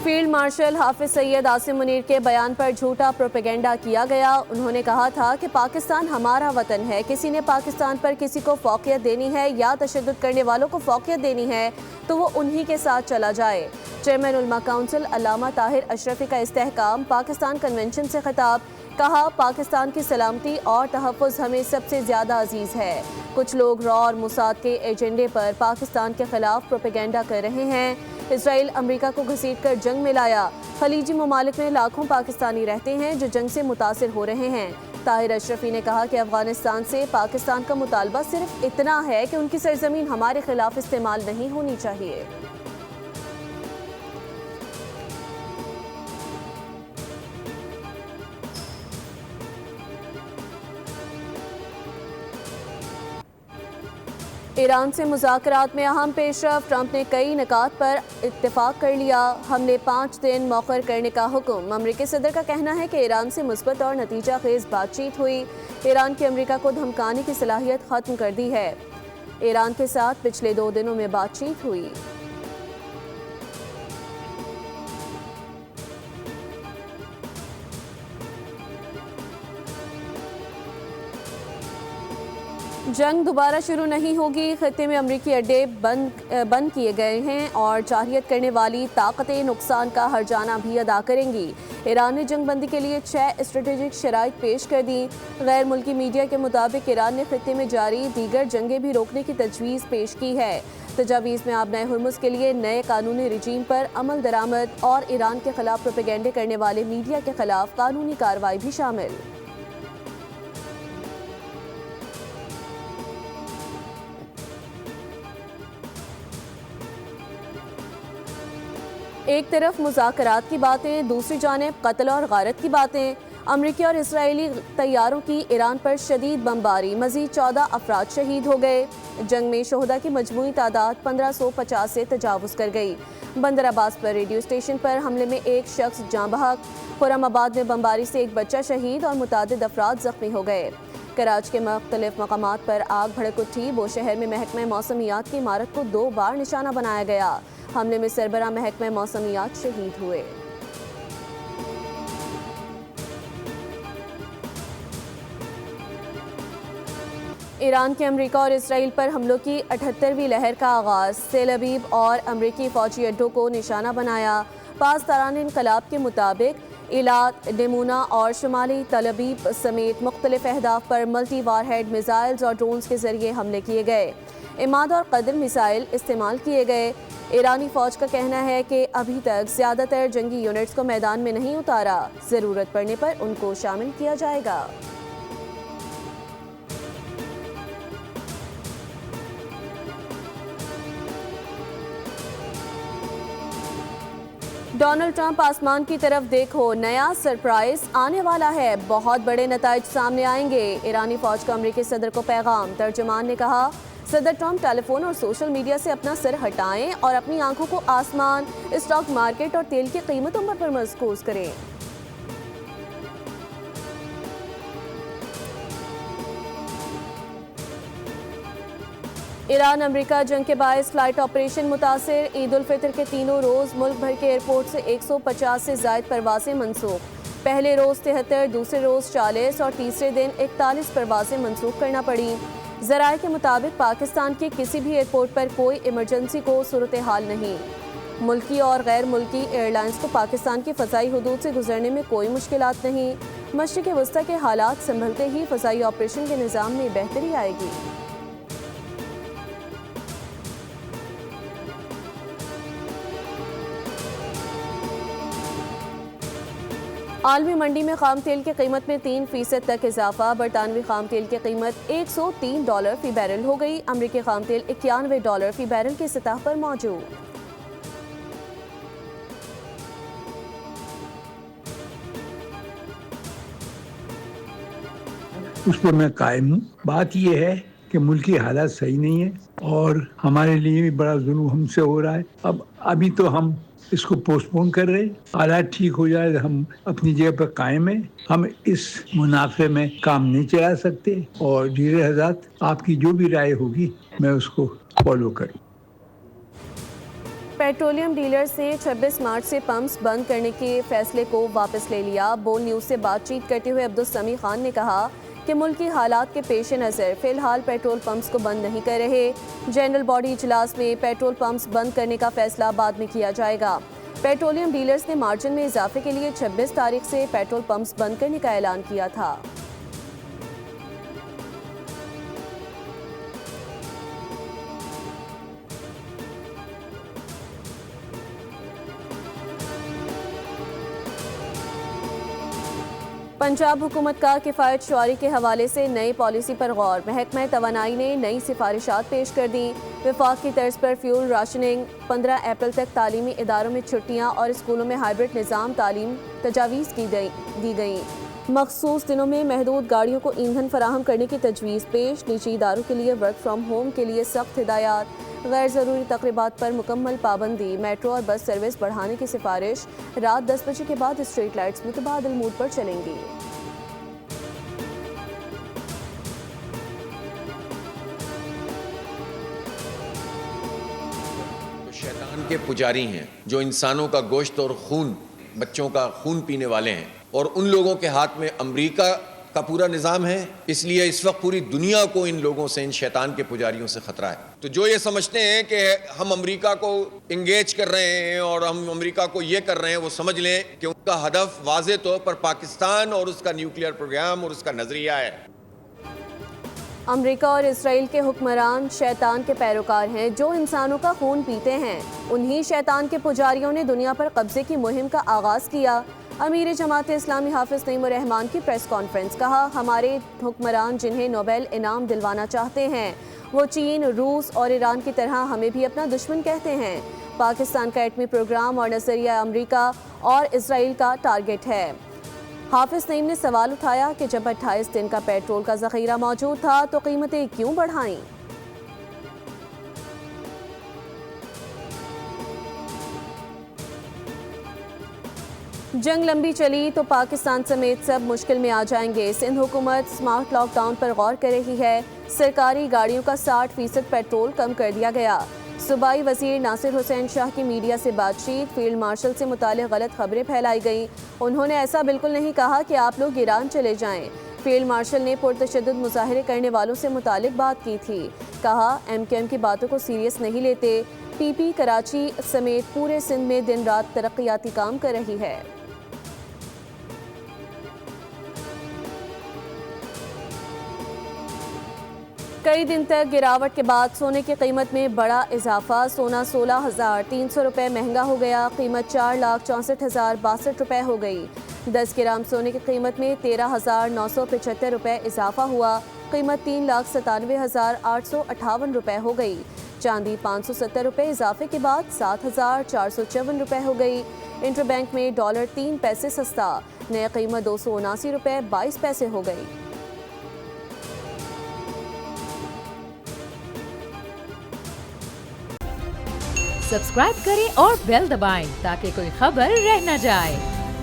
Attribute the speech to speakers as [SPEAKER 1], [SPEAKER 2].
[SPEAKER 1] Field marshal حافظ سید عاصم منیر کے بیان پر جھوٹا پروپیگنڈا کیا گیا۔ انہوں نے کہا تھا کہ پاکستان ہمارا وطن ہے، کسی نے پاکستان پر کسی کو فوقیت دینی ہے یا تشدد کرنے والوں کو فوقیت دینی ہے تو وہ انہی کے ساتھ چلا جائے۔ چیئرمین علماء کونسل علامہ طاہر اشرفی کا استحکام پاکستان کنونشن سے خطاب، کہا پاکستان کی سلامتی اور تحفظ ہمیں سب سے زیادہ عزیز ہے۔ کچھ لوگ را اور موساد کے ایجنڈے پر پاکستان کے خلاف پروپیگنڈا کر رہے ہیں۔ اسرائیل امریکہ کو گھسیٹ کر جنگ میں لایا۔ خلیجی ممالک میں لاکھوں پاکستانی رہتے ہیں جو جنگ سے متاثر ہو رہے ہیں۔ طاہر اشرفی نے کہا کہ افغانستان سے پاکستان کا مطالبہ صرف اتنا ہے کہ ان کی سرزمین ہمارے خلاف استعمال نہیں ہونی چاہیے۔ ایران سے مذاکرات میں اہم پیش رفت، ٹرمپ نے کئی نکات پر اتفاق کر لیا۔ ہم نے 5 دن مؤخر کرنے کا حکم۔ امریکی صدر کا کہنا ہے کہ ایران سے مثبت اور نتیجہ خیز بات چیت ہوئی۔ ایران کی امریکہ کو دھمکانے کی صلاحیت ختم کر دی ہے۔ ایران کے ساتھ پچھلے 2 دنوں میں بات چیت ہوئی۔ جنگ دوبارہ شروع نہیں ہوگی، خطے میں امریکی اڈے بند کیے گئے ہیں اور جارحیت کرنے والی طاقتیں نقصان کا ہرجانہ بھی ادا کریں گی۔ ایران نے جنگ بندی کے لیے 6 اسٹریٹجک شرائط پیش کر دیں۔ غیر ملکی میڈیا کے مطابق ایران نے خطے میں جاری دیگر جنگیں بھی روکنے کی تجویز پیش کی ہے۔ تجاویز میں آبنائے ہرمز کے لیے نئے قانونی رجیم پر عمل درآمد اور ایران کے خلاف پروپیگنڈے کرنے والے میڈیا کے خلاف قانونی کارروائی بھی شامل۔ ایک طرف مذاکرات کی باتیں، دوسری جانب قتل اور غارت کی باتیں۔ امریکی اور اسرائیلی طیاروں کی ایران پر شدید بمباری، مزید 14 افراد شہید ہو گئے۔ جنگ میں شہداء کی مجموعی تعداد 1550 سے تجاوز کر گئی۔ بندر عباس پر ریڈیو اسٹیشن پر حملے میں ایک شخص جاں بحق، خرم آباد میں بمباری سے ایک بچہ شہید اور متعدد افراد زخمی ہو گئے۔ کراچی کے مختلف مقامات پر آگ بھڑک اٹھی، بوشہر میں محکمہ موسمیات کی عمارت کو 2 بار نشانہ بنایا گیا۔ حملے میں سربراہ محکمہ موسمیات شہید ہوئے۔ ایران کے امریکہ اور اسرائیل پر حملوں کی 78ویں لہر کا آغاز، تل ابیب اور امریکی فوجی اڈوں کو نشانہ بنایا۔ پاسداران انقلاب کے مطابق ایلات، ڈیمونا اور شمالی تل ابیب سمیت مختلف اہداف پر ملٹی وار ہیڈ میزائلز اور ڈرونز کے ذریعے حملے کیے گئے۔ عماد اور قدر میزائل استعمال کیے گئے۔ ایرانی فوج کا کہنا ہے کہ ابھی تک زیادہ تر جنگی یونٹس کو میدان میں نہیں اتارا، ضرورت پڑنے پر ان کو شامل کیا جائے گا۔ ڈونلڈ ٹرمپ آسمان کی طرف دیکھو، نیا سرپرائز آنے والا ہے، بہت بڑے نتائج سامنے آئیں گے۔ ایرانی فوج کا امریکی صدر کو پیغام، ترجمان نے کہا صدر ٹرمپ ٹیلی فون اور سوشل میڈیا سے اپنا سر ہٹائیں اور اپنی آنکھوں کو آسمان، اسٹاک مارکیٹ اور تیل کی قیمتوں پر مرکوز کریں۔ ایران امریکہ جنگ کے باعث فلائٹ آپریشن متاثر، عید الفطر کے تینوں روز ملک بھر کے ایئرپورٹ سے 150 سے زائد پروازیں منسوخ۔ پہلے روز 73، دوسرے روز 40 اور تیسرے دن 41 پروازیں منسوخ کرنا پڑیں۔ ذرائع کے مطابق پاکستان کے کسی بھی ایئرپورٹ پر کوئی ایمرجنسی کو صورتحال نہیں۔ ملکی اور غیر ملکی ایئر لائنز کو پاکستان کی فضائی حدود سے گزرنے میں کوئی مشکلات نہیں۔ مشرق وسطی کے حالات سنبھلتے ہی فضائی آپریشن کے نظام میں بہتری آئے گی۔ عالمی منڈی میں خام تیل کی قیمت میں 3% تک اضافہ، برطانوی خام تیل کی قیمت $103 فی بیرل ہو گئی۔ امریکی خام تیل $91 فی بیرل کی سطح پر موجود۔
[SPEAKER 2] اس پر میں قائم ہوں۔ بات یہ ہے کہ ملکی حالات صحیح نہیں ہیں اور ہمارے لیے بھی بڑا ظلم ہم سے ہو رہا ہے۔ ابھی تو ہم اس کو پوسٹ پون کر رہے ہیں، حالات ٹھیک ہو جائے ہم اپنی جگہ پر قائم ہیں۔ ہم اس منافع میں کام نہیں چلا سکتے اور ڈیلر حضرات آپ کی جو بھی رائے ہوگی میں اس کو فالو کروں۔
[SPEAKER 1] پیٹرولیم ڈیلرز نے 26 مارچ سے پمپس بند کرنے کے فیصلے کو واپس لے لیا۔ بول نیوز سے بات چیت کرتے ہوئے عبدالسمیع خان نے کہا کہ ملکی حالات کے پیش نظر فی الحال پیٹرول پمپس کو بند نہیں کر رہے۔ جنرل باڈی اجلاس میں پیٹرول پمپس بند کرنے کا فیصلہ بعد میں کیا جائے گا۔ پیٹرولیم ڈیلرز نے مارجن میں اضافے کے لیے 26 تاریخ سے پیٹرول پمپس بند کرنے کا اعلان کیا تھا۔ پنجاب حکومت کا کفایت شعاری کے حوالے سے نئی پالیسی پر غور۔ محکمہ توانائی نے نئی سفارشات پیش کر دی۔ وفاق کی طرز پر فیول راشننگ، 15 اپریل تک تعلیمی اداروں میں چھٹیاں اور اسکولوں میں ہائبرڈ نظام تعلیم تجاویز دی گئیں۔ مخصوص دنوں میں محدود گاڑیوں کو ایندھن فراہم کرنے کی تجویز پیش۔ نجی اداروں کے لیے ورک فرام ہوم کے لیے سخت ہدایات۔ غیر ضروری تقریبات پر مکمل پابندی۔ میٹرو اور بس سروس بڑھانے کی سفارش۔ رات 10 بجے کے بعد اسٹریٹ لائٹس متبادل موڈ پر چلیں گی۔
[SPEAKER 3] شیطان کے پجاری ہیں جو انسانوں کا گوشت اور خون، بچوں کا خون پینے والے ہیں، اور ان لوگوں کے ہاتھ میں امریکہ کا پورا نظام ہے۔ اس لیے اس وقت پوری دنیا کو ان لوگوں سے، ان شیطان کے پجاریوں سے خطرہ ہے۔ تو جو یہ سمجھتے ہیں کہ ہم امریکہ کو انگیج کر رہے ہیں اور ہم امریکہ کو یہ کر رہے ہیں، وہ سمجھ لیں کہ ان کا ہدف واضح طور پر پاکستان اور اس کا نیوکلیئر پروگرام اور اس کا نظریہ ہے۔
[SPEAKER 1] امریکہ اور اسرائیل کے حکمران شیطان کے پیروکار ہیں جو انسانوں کا خون پیتے ہیں۔ انہی شیطان کے پجاریوں نے دنیا پر قبضے کی مہم کا آغاز کیا۔ امیر جماعت اسلامی حافظ نعیم الرحمان کی پریس کانفرنس۔ کہا ہمارے حکمران جنہیں نوبیل انعام دلوانا چاہتے ہیں وہ چین، روس اور ایران کی طرح ہمیں بھی اپنا دشمن کہتے ہیں۔ پاکستان کا ایٹمی پروگرام اور نظریہ امریکہ اور اسرائیل کا ٹارگٹ ہے۔ حافظ نعیم نے سوال اٹھایا کہ جب 28 دن کا پیٹرول کا ذخیرہ موجود تھا تو قیمتیں کیوں بڑھائیں؟ جنگ لمبی چلی تو پاکستان سمیت سب مشکل میں آ جائیں گے۔ سندھ حکومت سمارٹ لاک ڈاؤن پر غور کر رہی ہے۔ سرکاری گاڑیوں کا 60% پیٹرول کم کر دیا گیا۔ صوبائی وزیر ناصر حسین شاہ کی میڈیا سے بات چیت۔ فیلڈ مارشل سے متعلق غلط خبریں پھیلائی گئیں۔ انہوں نے ایسا بالکل نہیں کہا کہ آپ لوگ ایران چلے جائیں۔ فیلڈ مارشل نے پرتشدد مظاہرے کرنے والوں سے متعلق بات کی تھی۔ کہا ایم کیو ایم کی باتوں کو سیریس نہیں لیتے۔ پی پی کراچی سمیت پورے سندھ میں دن رات ترقیاتی کام کر رہی ہے۔ کئی دن تک گراوٹ کے بعد سونے کی قیمت میں بڑا اضافہ۔ سونا 16,300 روپے مہنگا ہو گیا۔ قیمت 4,64,062 روپے ہو گئی۔ 10 گرام سونے کی قیمت میں 13,975 روپے اضافہ ہوا۔ قیمت 3,97,858 روپے ہو گئی۔ چاندی 570 روپے اضافے کے بعد 7,454 روپے ہو گئی۔ انٹر بینک میں ڈالر 3 پیسے سستا، نئے قیمت 279 روپے 22 پیسے ہو گئی۔
[SPEAKER 4] سبسکرائب کریں اور بیل دبائیں تاکہ کوئی خبر رہ نہ جائے۔